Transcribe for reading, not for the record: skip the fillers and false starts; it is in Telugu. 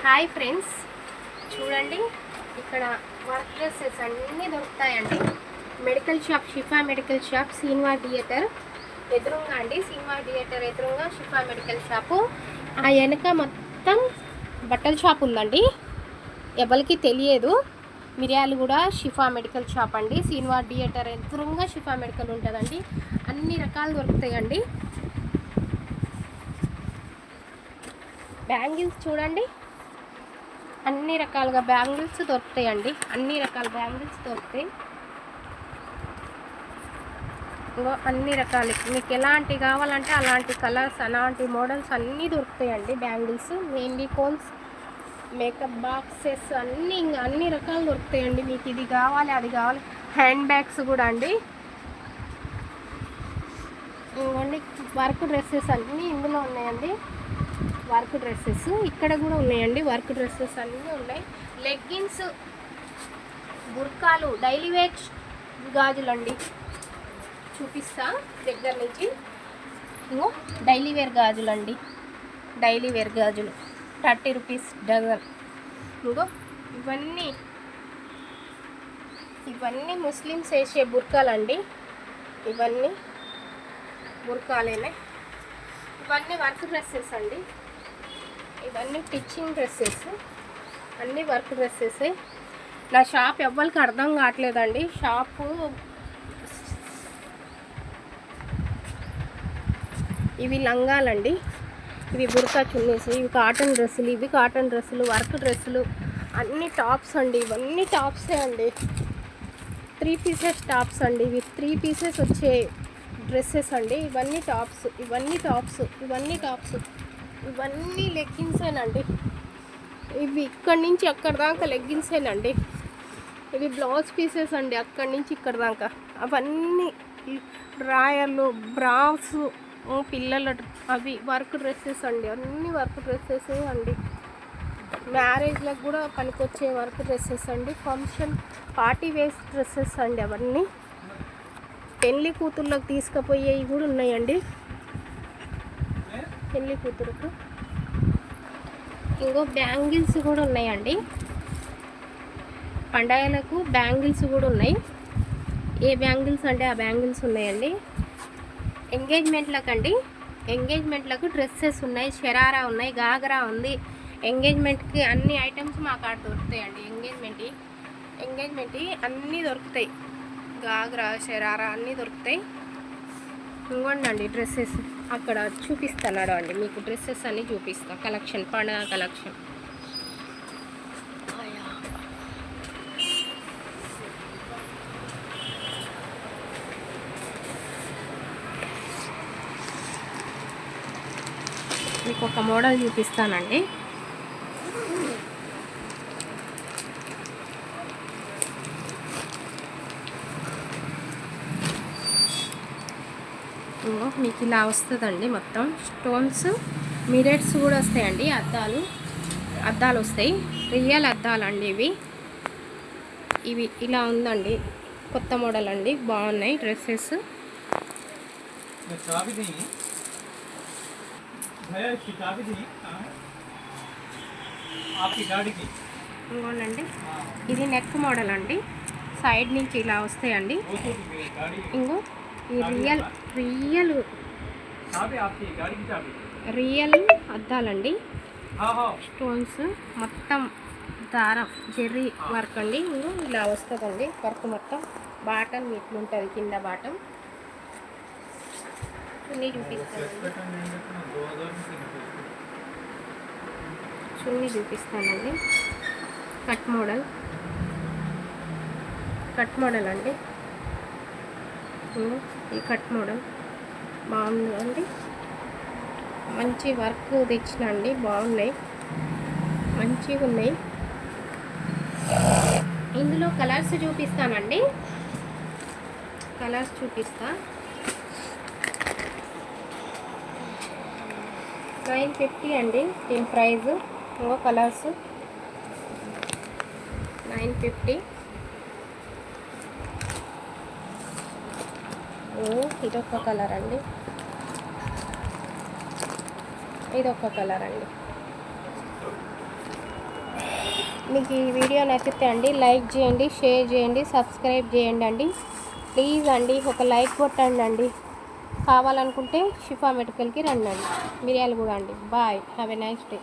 హాయ్ ఫ్రెండ్స్, చూడండి ఇక్కడ వర్క్ డ్రెస్సెస్ అన్నీ దొరుకుతాయండి. Medical shop, Shifa medical shop, cinema theatre ఎదురుగా అండి. సినిమా థియేటర్ ఎదురుగా షిఫా మెడికల్ షాపు. ఆ వెనక మొత్తం బట్టల షాప్ ఉందండి. ఎవరికి తెలియదు. మిర్యాలు కూడా షిఫా మెడికల్ షాప్ అండి. సినిమా థియేటర్ ఎదురుగా షిఫా మెడికల్ ఉంటుందండి. అన్ని రకాలు దొరుకుతాయండి. బ్యాంగిల్స్ చూడండి, అన్ని రకాలుగా బ్యాంగిల్స్ దొరుకుతాయండి. అన్ని రకాల బ్యాంగిల్స్ దొరుకుతాయి. అన్ని రకాలు మీకు ఎలాంటి కావాలంటే అలాంటి కలర్స్, అలాంటి మోడల్స్ అన్నీ దొరుకుతాయండి. Bangles, mainly cones, makeup boxes అన్ని రకాలు దొరుకుతాయండి. మీకు ఇది కావాలి, అది కావాలి. హ్యాండ్ బ్యాగ్స్ కూడా అండి. ఇవన్నీ వర్క్ డ్రెస్సెస్ అన్నీ ఇందులో ఉన్నాయండి. వర్క్ డ్రెస్సెస్ ఇక్కడ కూడా ఉన్నాయండి. వర్క్ డ్రెస్సెస్ అన్నీ ఉన్నాయి. లెగ్గిన్స్, బుర్కాలు, డైలీ వేర్ గాజులు అండి. చూపిస్తా దగ్గర నుంచి. ఇంకో డైలీ వేర్ గాజులు అండి. డైలీ వేర్ గాజులు 30 రూపీస్ డజన్. ఇంకో ఇవన్నీ ముస్లిమ్స్ వేసే బుర్కాలండి. ఇవన్నీ బుర్కాలేనే. ఇవన్నీ వర్క్ డ్రెస్సెస్ అండి. ఇవన్నీ టిచ్చింగ్ డ్రెస్సెస్, అన్నీ వర్క్ డ్రెస్సెస్. నా షాప్ ఎవ్వరికి అర్థం కావట్లేదండి. షాపు ఇవి లంగాలండి, ఇవి బుర్కా చున్నీస్, ఇవి కాటన్ డ్రెస్సులు, ఇవి కాటన్ డ్రెస్సులు, వర్క్ డ్రెస్సులు, అన్ని టాప్స్ అండి. ఇవన్నీ టాప్సే అండి. 3 పీసెస్ టాప్స్ అండి. ఇవి 3 పీసెస్ వచ్చే డ్రెస్సెస్ అండి. ఇవన్నీ టాప్స్, ఇవన్నీ టాప్స్, ఇవన్నీ టాప్స్, ఇవన్నీ లెగ్గిన్సేనండి. ఇవి ఇక్కడి నుంచి అక్కడి దాకా లెగ్గిన్సేనండి. ఇవి బ్లౌజ్ పీసెస్ అండి, అక్కడి నుంచి ఇక్కడ దాకా. అవన్నీ డ్రాయర్లు, బ్రాస్, పిల్లల అవి వర్క్ డ్రెస్సెస్ అండి. అన్నీ వర్క్ డ్రెస్సెస్ అండి. మ్యారేజ్లకు కూడా పనికొచ్చే వర్క్ డ్రెస్సెస్ అండి. ఫంక్షన్ పార్టీ వేర్ డ్రెస్సెస్ అండి. అవన్నీ పెళ్లి కూతుర్లకు తీసుకుపోయేవి కూడా ఉన్నాయండి. పెళ్లి కూతురుకు ఇంకో బ్యాంగిల్స్ కూడా ఉన్నాయండి. పండగలకు బ్యాంగిల్స్ కూడా ఉన్నాయి. ఏ బ్యాంగిల్స్ అంటే ఆ బ్యాంగిల్స్ ఉన్నాయండి. ఎంగేజ్మెంట్లకు అండి. ఎంగేజ్మెంట్లకు డ్రెస్సెస్ ఉన్నాయి, షరారా ఉన్నాయి, గాగరా ఉంది. ఎంగేజ్మెంట్కి అన్ని ఐటమ్స్ మా కాడ దొరుకుతాయండి. ఎంగేజ్మెంట్ అన్నీ దొరుకుతాయి. గాగరా, షరారా అన్నీ దొరుకుతాయి. ఇంకోండి డ్రెస్సెస్ అక్కడ చూపిస్తున్నాడు అండి. మీకు డ్రెస్సెస్ అన్నీ చూపిస్తా. కలెక్షన్, పండుగ కలెక్షన్. మీకు ఒక మోడల్ చూపిస్తానండి. మీకు ఇలా వస్తుందండి. మొత్తం స్టోన్స్, మిరర్స్ కూడా వస్తాయండి. అద్దాలు వస్తాయి. రియల్ అద్దాలు అండి ఇవి ఇలా ఉందండి. కొత్త మోడల్ అండి. బాగున్నాయి డ్రెస్సెస్. ఇంకోండి, ఇది నెక్ మోడల్ అండి. సైడ్ నుంచి ఇలా వస్తాయండి. ఇంకో ఈ రియల్ అద్దాలండి. స్టోన్స్ మొత్తం దారం జెర్రీ వర్క్ అండి. ఇంకో ఇలా వస్తుందండి వర్క్ మొత్తం. బాటమ్ ఇట్లుంటుంది, కింద బాటమ్. చున్నీ చూపిస్తానండి. కట్ మోడల్ అండి. ఈ కట్ మోడల్ బాగుందండి. మంచి వర్క్ తెచ్చినండి. బాగున్నాయి, మంచిగా ఉన్నాయి. ఇందులో కలర్స్ చూపిస్తానండి. కలర్స్ చూపిస్తా. 950 అండి దీని ప్రైస్. ఇంకో కలర్స్ 950. ఇదొక కలర్ అండి. ఇదొక కలర్ అండి. మీకు ఈ వీడియో నచ్చితే అండి లైక్ చేయండి, షేర్ చేయండి, సబ్స్క్రైబ్ చేయండి అండి. ప్లీజ్ అండి ఒక లైక్ కొట్టండి అండి. కావాలనుకుంటే షిఫా మెడికల్కి రండి అండి, మిర్యాలగూడ అండి. Bye, have a nice day.